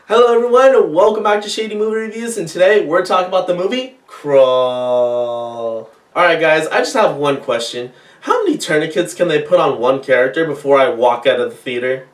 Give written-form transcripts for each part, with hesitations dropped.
Hello everyone, and welcome back to Shady Movie Reviews, and today we're talking about the movie Crawl. Alright guys, I just have one question. How many tourniquets can they put on one character before I walk out of the theater?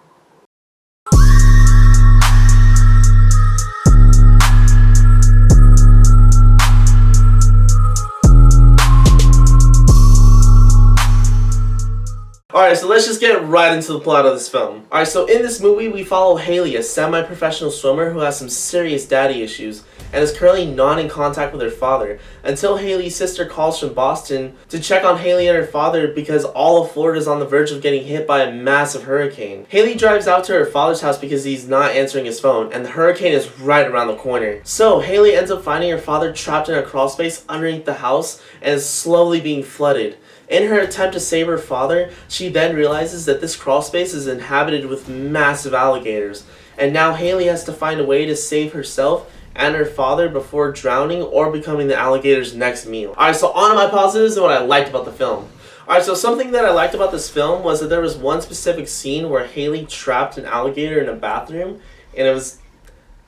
Alright, so let's just get right into the plot of this film. Alright, so in this movie we follow Haley, a semi-professional swimmer who has some serious daddy issues and is currently not in contact with her father until Haley's sister calls from Boston to check on Haley and her father because all of Florida is on the verge of getting hit by a massive hurricane. Haley drives out to her father's house because he's not answering his phone and the hurricane is right around the corner. So Haley ends up finding her father trapped in a crawl space underneath the house and is slowly being flooded. In her attempt to save her father, she then realizes that this crawl space is inhabited with massive alligators, and now Haley has to find a way to save herself and her father before drowning or becoming the alligator's next meal. Alright, so on to my positives and what I liked about the film. Alright, so something that I liked about this film was that there was one specific scene where Haley trapped an alligator in a bathroom, and it was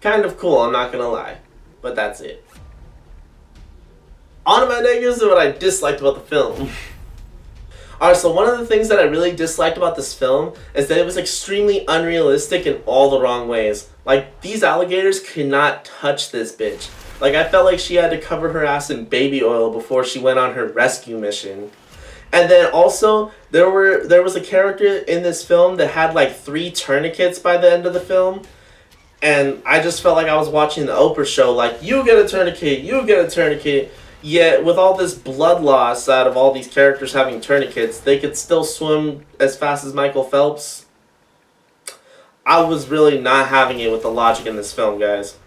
kind of cool, I'm not gonna lie. But that's it. On to my negatives and what I disliked about the film. Alright, so one of the things that I really disliked about this film is that it was extremely unrealistic in all the wrong ways. Like, these alligators could not touch this bitch. Like, I felt like she had to cover her ass in baby oil before she went on her rescue mission. And then also, there was a character in this film that had like 3 tourniquets by the end of the film. And I just felt like I was watching the Oprah show, like, you get a tourniquet, you get a tourniquet. Yet, with all this blood loss out of all these characters having tourniquets, they could still swim as fast as Michael Phelps. I was really not having it with the logic in this film, guys.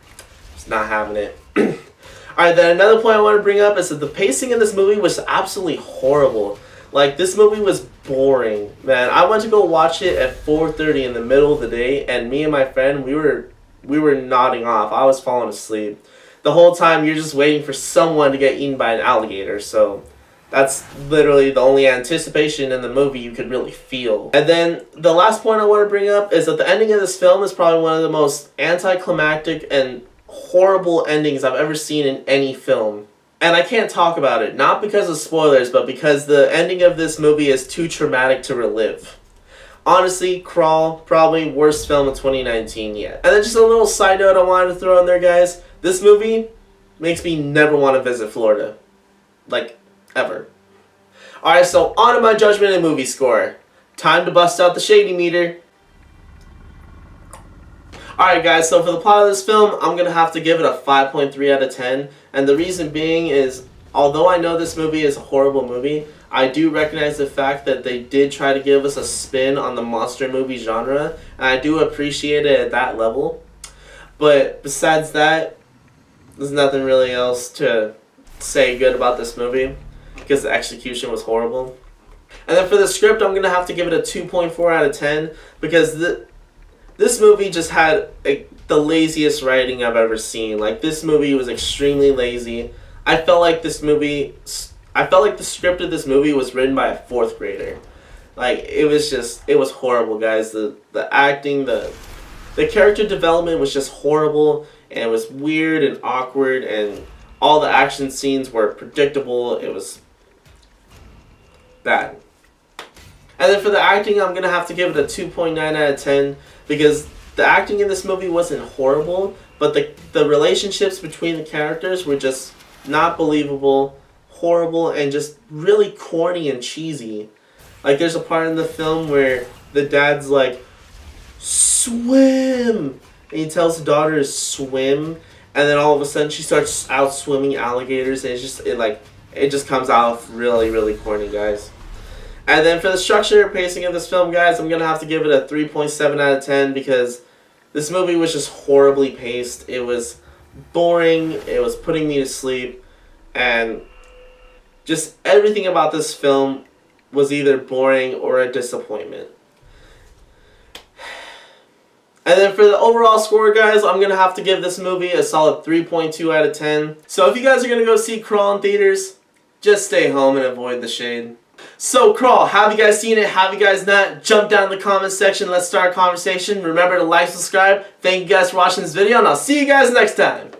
Just not having it. Alright, then another point I want to bring up is that the pacing in this movie was absolutely horrible. Like, this movie was boring. Man, I went to go watch it at 4:30 in the middle of the day, and me and my friend, we were nodding off. I was falling asleep. The whole time you're just waiting for someone to get eaten by an alligator, so that's literally the only anticipation in the movie you could really feel. And then the last point I want to bring up is that the ending of this film is probably one of the most anticlimactic and horrible endings I've ever seen in any film. And I can't talk about it, not because of spoilers, but because the ending of this movie is too traumatic to relive. Honestly, Crawl, probably worst film of 2019 yet. And then just a little side note I wanted to throw in there, guys. This movie makes me never want to visit Florida. Like, ever. Alright, so on to my judgment and movie score. Time to bust out the shady meter. Alright guys, so for the plot of this film, I'm going to have to give it a 5.3 out of 10. And the reason being is, although I know this movie is a horrible movie, I do recognize the fact that they did try to give us a spin on the monster movie genre. And I do appreciate it at that level. But besides that, there's nothing really else to say good about this movie because the execution was horrible. And then for the script, I'm going to have to give it a 2.4 out of 10 because this movie just had the laziest writing I've ever seen. Like, this movie was extremely lazy. I felt like the script of this movie was written by a 4th grader. Like, it was horrible, guys. The acting, the character development was just horrible. And it was weird and awkward, and all the action scenes were predictable. It was bad. And then for the acting, I'm going to have to give it a 2.9 out of 10 because the acting in this movie wasn't horrible, but the relationships between the characters were just not believable, horrible, and just really corny and cheesy. Like, there's a part in the film where the dad's like, swim! And he tells the daughter to swim, and then all of a sudden she starts out swimming alligators, and it just comes out really, really corny, guys. And then for the structure and pacing of this film, guys, I'm gonna have to give it a 3.7 out of 10 because this movie was just horribly paced. It was boring. It was putting me to sleep, and just everything about this film was either boring or a disappointment. And then for the overall score, guys, I'm going to have to give this movie a solid 3.2 out of 10. So if you guys are going to go see Crawl in theaters, just stay home and avoid the shade. So, Crawl, have you guys seen it? Have you guys not? Jump down in the comment section. Let's start a conversation. Remember to like, subscribe. Thank you guys for watching this video, and I'll see you guys next time.